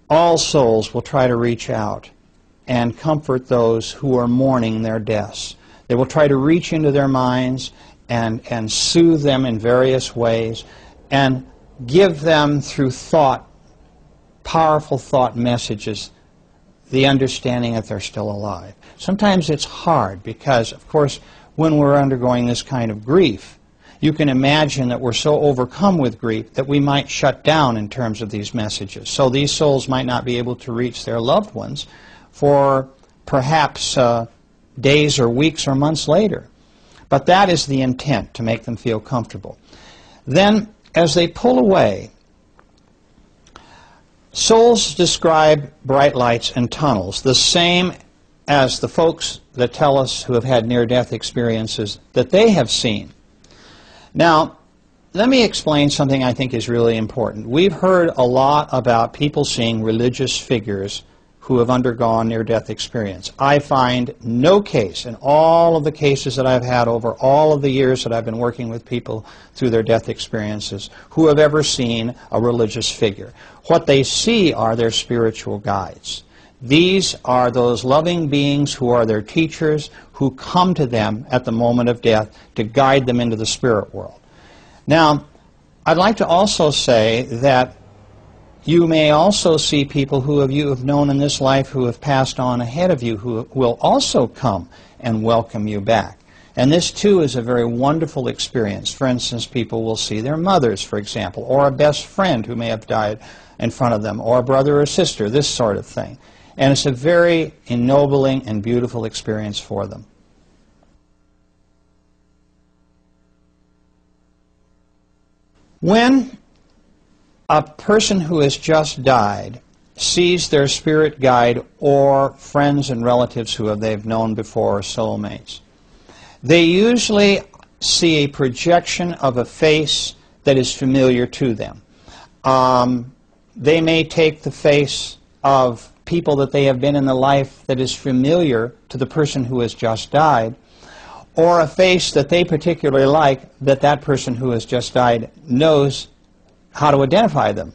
all souls will try to reach out and comfort those who are mourning their deaths. They will try to reach into their minds and soothe them in various ways and give them through thought, powerful thought messages, the understanding that they're still alive. Sometimes it's hard because, of course, when we're undergoing this kind of grief, you can imagine that we're so overcome with grief that we might shut down in terms of these messages. So these souls might not be able to reach their loved ones for perhaps days or weeks or months later. But that is the intent, to make them feel comfortable. Then, as they pull away, souls describe bright lights and tunnels, the same as the folks that tell us who have had near-death experiences that they have seen. Now, let me explain something I think is really important. We've heard a lot about people seeing religious figures who have undergone near-death experience. I find no case in all of the cases that I've had over all of the years that I've been working with people through their death experiences who have ever seen a religious figure. What they see are their spiritual guides. These are those loving beings who are their teachers, who come to them at the moment of death to guide them into the spirit world. Now, I'd like to also say that you may also see people who you have known in this life who have passed on ahead of you who will also come and welcome you back. And this, too, is a very wonderful experience. For instance, people will see their mothers, for example, or a best friend who may have died in front of them, or a brother or sister, this sort of thing. And it's a very ennobling and beautiful experience for them. When a person who has just died sees their spirit guide or friends and relatives who they've known before, or soulmates, they usually see a projection of a face that is familiar to them. They may take the face of people that they have been in the life that is familiar to the person who has just died, or a face that they particularly like that that person who has just died knows how to identify them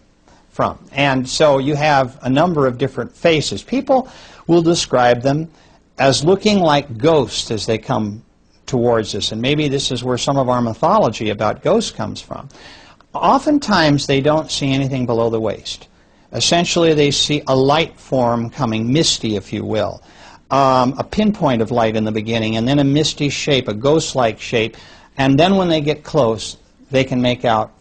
from. And so you have a number of different faces. People will describe them as looking like ghosts as they come towards us, and maybe this is where some of our mythology about ghosts comes from. Oftentimes they don't see anything below the waist. Essentially they see a light form coming, misty if you will, a pinpoint of light in the beginning, and then a misty shape, a ghost-like shape, and then when they get close they can make out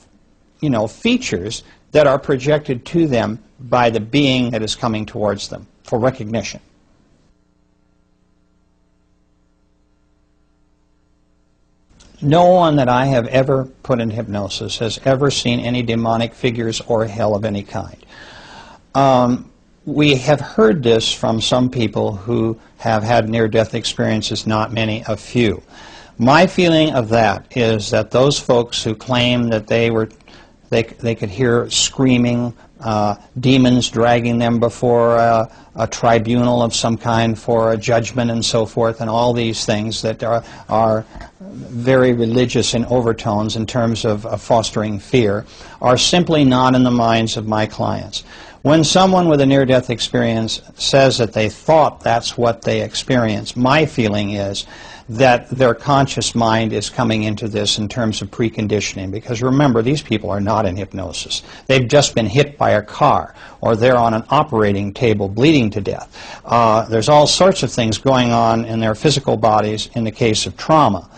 features that are projected to them by the being that is coming towards them for recognition. No one that I have ever put in hypnosis has ever seen any demonic figures or hell of any kind. We have heard this from some people who have had near-death experiences, not many, a few. My feeling of that is that those folks who claim that they could hear screaming, demons dragging them before a tribunal of some kind for a judgment and so forth, and all these things that are very religious in overtones in terms of fostering fear, are simply not in the minds of my clients. When someone with a near-death experience says that they thought that's what they experienced, my feeling is that their conscious mind is coming into this in terms of preconditioning. Because remember, these people are not in hypnosis. They've just been hit by a car, or they're on an operating table bleeding to death. There's all sorts of things going on in their physical bodies in the case of trauma.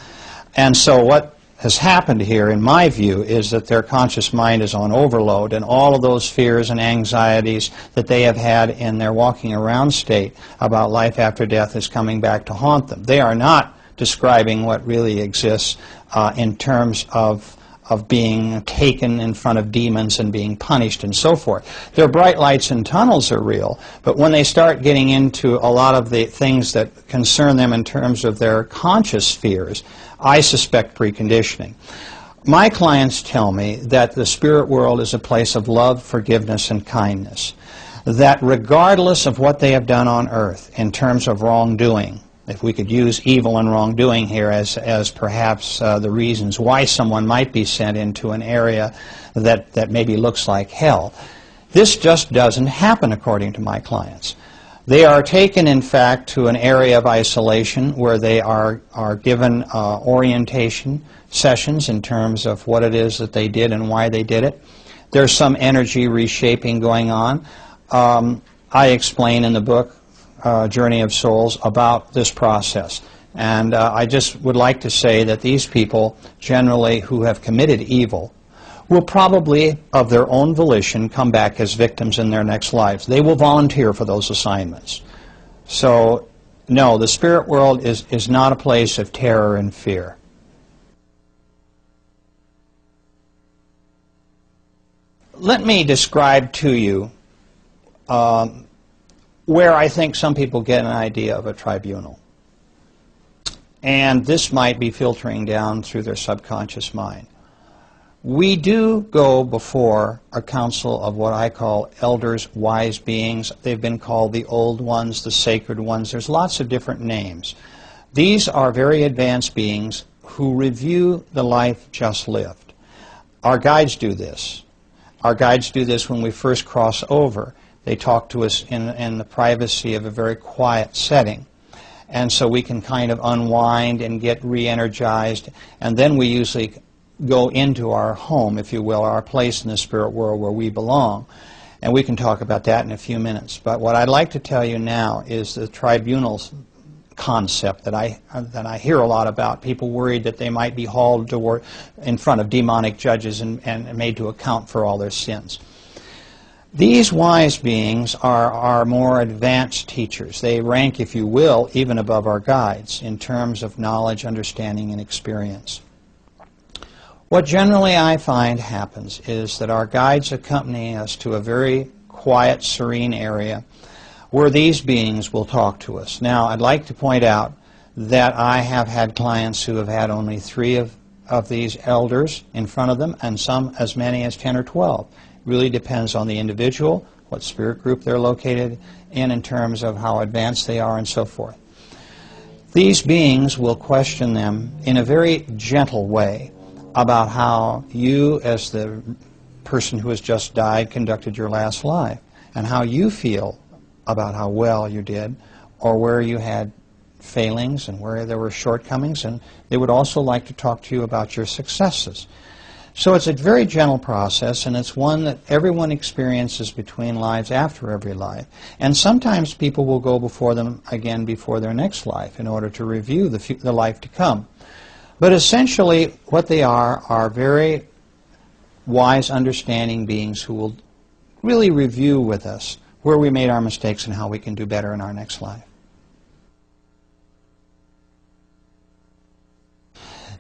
And so what has happened here, in my view, is that their conscious mind is on overload, and all of those fears and anxieties that they have had in their walking around state about life after death is coming back to haunt them. They are not describing what really exists in terms of being taken in front of demons and being punished and so forth. Their bright lights and tunnels are real, but when they start getting into a lot of the things that concern them in terms of their conscious fears, I suspect preconditioning. My clients tell me that the spirit world is a place of love, forgiveness, and kindness. That regardless of what they have done on earth in terms of wrongdoing, if we could use evil and wrongdoing here as perhaps the reasons why someone might be sent into an area that maybe looks like hell, This just doesn't happen according to my clients. They are taken, in fact, to an area of isolation where they are given orientation sessions in terms of what it is that they did and why they did it. There's some energy reshaping going on. I explain in the book, Journey of Souls, about this process. And I just would like to say that these people, generally who have committed evil, will probably, of their own volition, come back as victims in their next lives. They will volunteer for those assignments. So, no, the spirit world is not a place of terror and fear. Let me describe to you where I think some people get an idea of a tribunal. And this might be filtering down through their subconscious mind. We do go before a council of what I call elders, wise beings. They've been called the old ones, the sacred ones. There's lots of different names. These are very advanced beings who review the life just lived. Our guides do this. Our guides do this when we first cross over. They talk to us in the privacy of a very quiet setting. And so we can kind of unwind and get re-energized. And then we usually go into our home, if you will, our place in the spirit world where we belong. And we can talk about that in a few minutes. But what I'd like to tell you now is the tribunals concept that I hear a lot about. People worried that they might be hauled in front of demonic judges and made to account for all their sins. These wise beings are more advanced teachers. They rank, if you will, even above our guides in terms of knowledge, understanding, and experience. What generally I find happens is that our guides accompany us to a very quiet, serene area where these beings will talk to us. Now, I'd like to point out that I have had clients who have had only 3 of these elders in front of them, and some as many as 10 or 12. It really depends on the individual, what spirit group they're located in terms of how advanced they are, and so forth. These beings will question them in a very gentle way about how you, as the person who has just died, conducted your last life, and how you feel about how well you did, or where you had failings and where there were shortcomings, and they would also like to talk to you about your successes. So it's a very gentle process, and it's one that everyone experiences between lives, after every life. And sometimes people will go before them again before their next life in order to review the life to come. But essentially what they are very wise, understanding beings who will really review with us where we made our mistakes and how we can do better in our next life.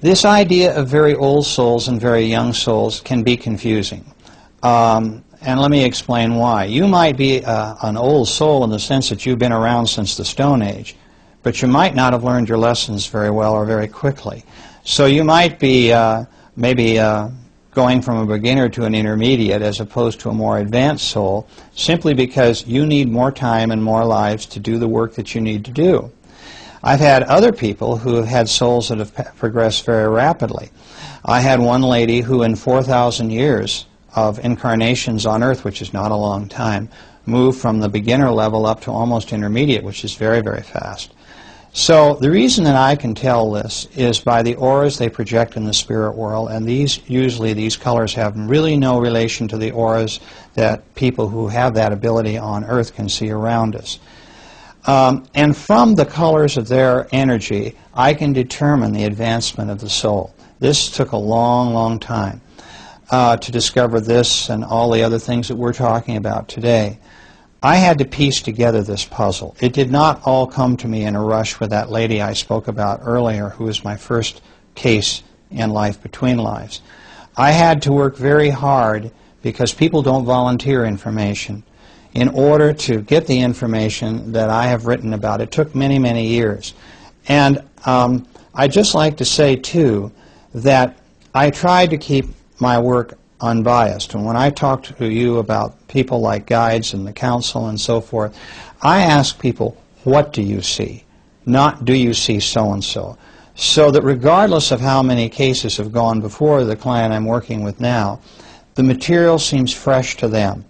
This idea of very old souls and very young souls can be confusing. And let me explain why. You might be an old soul in the sense that you've been around since the Stone Age, but you might not have learned your lessons very well or very quickly. So you might be maybe going from a beginner to an intermediate as opposed to a more advanced soul, simply because you need more time and more lives to do the work that you need to do. I've had other people who have had souls that have progressed very rapidly. I had one lady who in 4,000 years of incarnations on Earth, which is not a long time, moved from the beginner level up to almost intermediate, which is very, very fast. So the reason that I can tell this is by the auras they project in the spirit world, and usually these colors have really no relation to the auras that people who have that ability on Earth can see around us. And from the colors of their energy, I can determine the advancement of the soul. This took a long, long time to discover this and all the other things that we're talking about today. I had to piece together this puzzle. It did not all come to me in a rush with that lady I spoke about earlier, who was my first case in Life Between Lives. I had to work very hard, because people don't volunteer information, in order to get the information that I have written about. It took many, many years. And I'd just like to say, too, that I tried to keep my work unbiased. And when I talk to you about people like guides and the council and so forth, I ask people, what do you see? Not, do you see so-and-so? So that regardless of how many cases have gone before the client I'm working with now, the material seems fresh to them.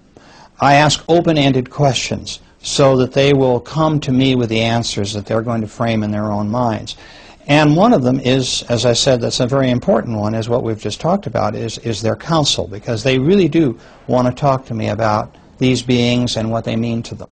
I ask open-ended questions so that they will come to me with the answers that they're going to frame in their own minds. And one of them is, as I said, that's a very important one, is what we've just talked about, is their counsel, because they really do want to talk to me about these beings and what they mean to them.